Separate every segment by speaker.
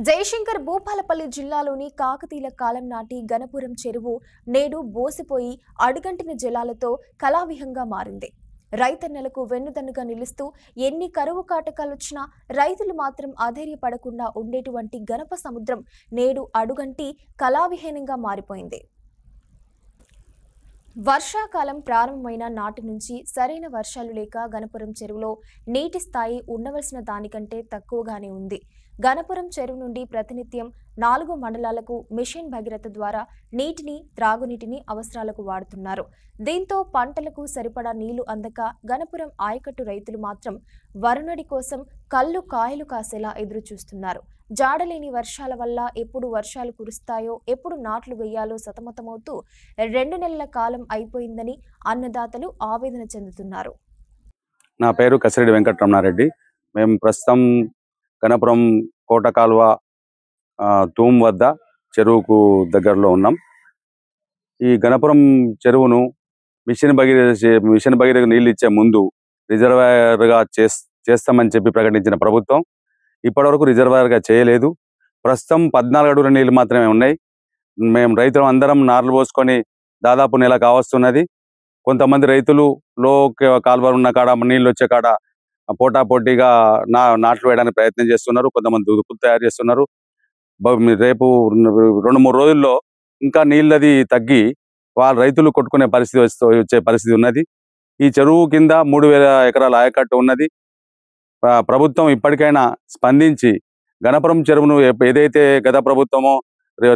Speaker 1: జయశంకర్ భూపాలపల్లి జిల్లాలోని కాకతీయుల కాలం నాటి గణపురం చెరువు నేడు బోసిపోయి అడుగంటిన జలాలతో కళావిహంగా మారింది. రైతన్నలకు వెన్నుదన్నుగా నిలుస్తూ ఎన్ని కరువు కాటకాలొచ్చినా రైతులు మాత్రం అధైర్యపడకుండా ఉండేటువంటి గణప సముద్రం నేడు అడుగంటి కళావిహీనంగా మారిపోయింది. వర్షాకాలం ప్రారంభమైన నాటి నుంచి సరైన వర్షాలు లేక గణపురం చెరువులో నీటి స్థాయి ఉండవలసిన దానికంటే తక్కువగానే ఉంది. గణపురం చెరువు నుండి ప్రతినిత్యం 4 మండలాలకు మిషన్ భగీరథ ద్వారా నీటిని, త్రాగునీటిని అవసరాలకు వాడుతున్నారు. దీంతో పంటలకు సరిపడా నీళ్లు అందక గణపురం ఆయకట్టు రైతులు మాత్రం వరుణడి కోసం కళ్ళు కాయలు కాసేలా ఎదురు చూస్తున్నారు. జాడలేని వర్షాల వల్ల ఎప్పుడు వర్షాలు కురుస్తాయో, ఎప్పుడు నాట్లు వేయాలో సతమతమవుతూ 2 నెలల కాలం అయిపోయిందని అన్నదాతలు ఆవేదన చెందుతున్నారు.
Speaker 2: నా పేరు కసిరెడ్డి వెంకటరమణారెడ్డి. మేము ప్రస్తుతం గణపురం కోట కాలువ తూమ్ వద్ద చెరువుకు దగ్గరలో ఉన్నాం. ఈ గణపురం చెరువును మిషన్ భగీరథ నీళ్ళు ఇచ్చే ముందు రిజర్వాయర్గా చేస్తామని చెప్పి ప్రకటించిన ప్రభుత్వం ఇప్పటివరకు రిజర్వాయర్గా చేయలేదు. ప్రస్తుతం 14 అడుగుల నీళ్ళు మాత్రమే ఉన్నాయి. మేము రైతులు అందరం నార్లు పోసుకొని దాదాపు నెల కావస్తున్నది. కొంతమంది రైతులు లో కాలువ ఉన్న కాడ నీళ్ళు వచ్చే కాడ పోటాపోటీగా నాట్లు వేయడానికి ప్రయత్నం చేస్తున్నారు. కొంతమంది దుక్కులు తయారు చేస్తున్నారు. రేపు 2-3 రోజుల్లో ఇంకా నీళ్ళది తగ్గి వాళ్ళ రైతులు కొట్టుకునే పరిస్థితి వచ్చే పరిస్థితి ఉన్నది. ఈ చెరువు కింద 3000 ఎకరాల ఆయకట్టు ఉన్నది. ప్రభుత్వం ఇప్పటికైనా స్పందించి గణపురం చెరువును ఏదైతే గత ప్రభుత్వమో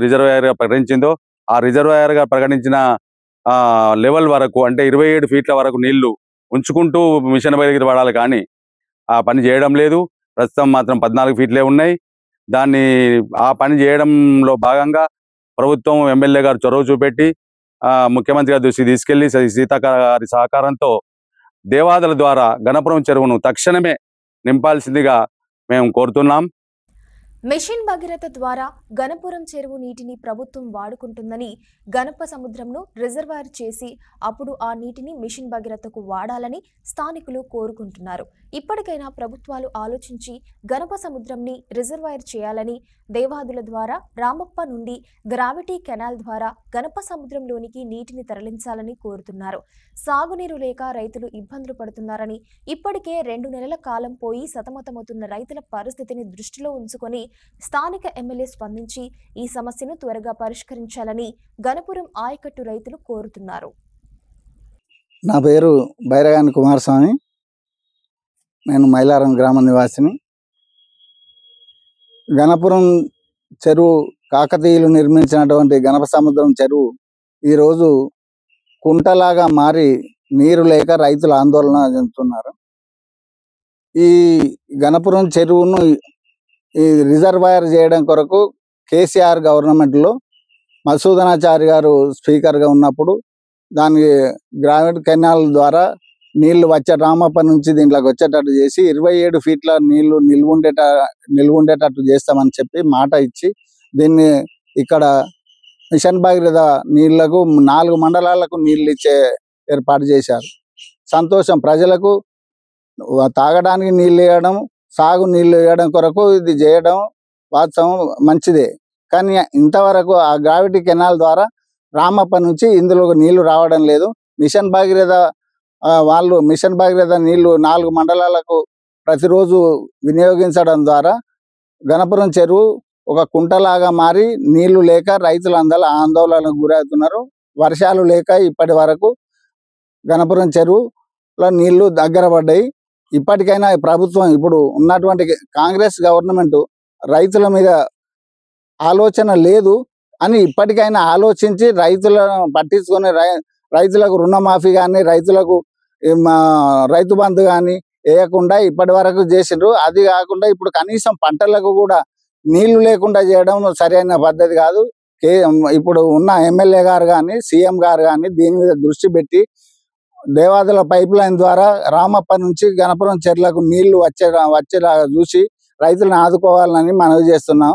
Speaker 2: రిజర్వాయర్గా ప్రకటించిందో ఆ రిజర్వాయర్గా ప్రకటించిన లెవెల్ వరకు అంటే 27 ఫీట్ల వరకు నీళ్లు ఉంచుకుంటూ మిషన్ భగీరథ వాడాలి, కానీ ఆ పని చేయడం లేదు. ప్రస్తుతం మాత్రం 14 ఫీట్లే ఉన్నాయి. దాన్ని ఆ పని చేయడంలో భాగంగా ప్రభుత్వం ఎమ్మెల్యే గారు చొరవ చూపెట్టి ముఖ్యమంత్రి గారి దృష్టికి తీసుకెళ్లి సీతక్క గారి సహకారంతో దేవాదుల ద్వారా గణపురం చెరువును తక్షణమే నింపాల్సిందిగా మేము కోరుతున్నాం.
Speaker 1: మిషన్ భగీరథ ద్వారా గణపురం చెరువు నీటిని ప్రభుత్వం వాడుకుంటుందని, గణప సముద్రంను రిజర్వాయర్ చేసి అప్పుడు ఆ నీటిని మిషన్ భగీరథకు వాడాలని స్థానికులు కోరుకుంటున్నారు. ఇప్పటికైనా ప్రభుత్వాలు ఆలోచించి గణప సముద్రంని రిజర్వాయర్ చేయాలని, దేవాదుల ద్వారా రామప్ప నుండి గ్రావిటీ కెనాల్ ద్వారా గణప సముద్రంలోనికి నీటిని తరలించాలని కోరుతున్నారు. సాగునీరు లేక రైతులు ఇబ్బందులు పడుతున్నారని, ఇప్పటికే 2 నెలల కాలం పోయి సతమతమవుతున్న రైతుల పరిస్థితిని దృష్టిలో ఉంచుకొని స్థానిక ఎమ్మెల్యే స్పందించి ఈ సమస్యను త్వరగా పరిష్కరించాలని గణపురం ఆయకట్టు రైతులు కోరుతున్నారు.
Speaker 3: నా పేరు బైరగాని కుమారస్వామి. నేను మైలారం గ్రామ నివాసిని. గణపురం చెరువు కాకతీయులు నిర్మించినటువంటి గణప సముద్రం చెరువు ఈరోజు కుంటలాగా మారి నీరు లేక రైతులు ఆందోళన చెందుతున్నారు. ఈ గణపురం చెరువును ఈ రిజర్వాయర్ చేయడం కొరకు కేసీఆర్ గవర్నమెంట్లో మధుసూదనాచారి గారు స్పీకర్గా ఉన్నప్పుడు దానికి గ్రావిటీ కెనాల్ ద్వారా నీళ్లు వచ్చే రామప్ప నుంచి దీంట్లోకి వచ్చేటట్టు చేసి 27 ఫీట్ల నీళ్లు నిల్వుండేటట్టు చేస్తామని చెప్పి మాట ఇచ్చి దీన్ని ఇక్కడ మిషన్ భగీరథ నీళ్లకు 4 మండలాలకు నీళ్లు ఇచ్చే ఏర్పాటు చేశారు. సంతోషం. ప్రజలకు తాగడానికి నీళ్ళు ఇవ్వడం, సాగు నీళ్లు ఇవ్వడం కొరకు ఇది చేయడం వాస్తవం మంచిదే. కానీ ఇంతవరకు ఆ గ్రావిటీ కెనాల్ ద్వారా రామప్ప నుంచి ఇందులో నీళ్లు రావడం లేదు. మిషన్ భగీరథ వాళ్ళు మిషన్ భగీరథ నీళ్లు 4 మండలాలకు ప్రతిరోజు వినియోగించడం ద్వారా గణపురం చెరువు ఒక కుంటలాగా మారి నీళ్లు లేక రైతులందరూ ఆందోళనకు గురవుతున్నారు. వర్షాలు లేక ఇప్పటి వరకు గణపురం చెరువులో నీళ్లు దగ్గర పడ్డాయి. ఇప్పటికైనా ప్రభుత్వం, ఇప్పుడు ఉన్నటువంటి కాంగ్రెస్ గవర్నమెంట్ రైతుల మీద ఆలోచన లేదు అని ఇప్పటికైనా ఆలోచించి రైతులను పట్టించుకొని రైతులకు రుణమాఫీ కానీ, రైతులకు రైతు బంధు కానీ వేయకుండా ఇప్పటి వరకు చేసిండ్రు. అది కాకుండా ఇప్పుడు కనీసం పంటలకు కూడా నీళ్లు లేకుండా చేయడం సరైన పద్ధతి కాదు. ఇప్పుడు ఉన్న ఎమ్మెల్యే గారు కానీ, సీఎం గారు కానీ దీని మీద దృష్టి పెట్టి దేవాదుల పైప్ లైన్ ద్వారా రామప్ప నుంచి గణపురం చెరువులకు నీళ్లు వచ్చేలాగా చూసి రైతులను ఆదుకోవాలని మనవి చేస్తున్నాం.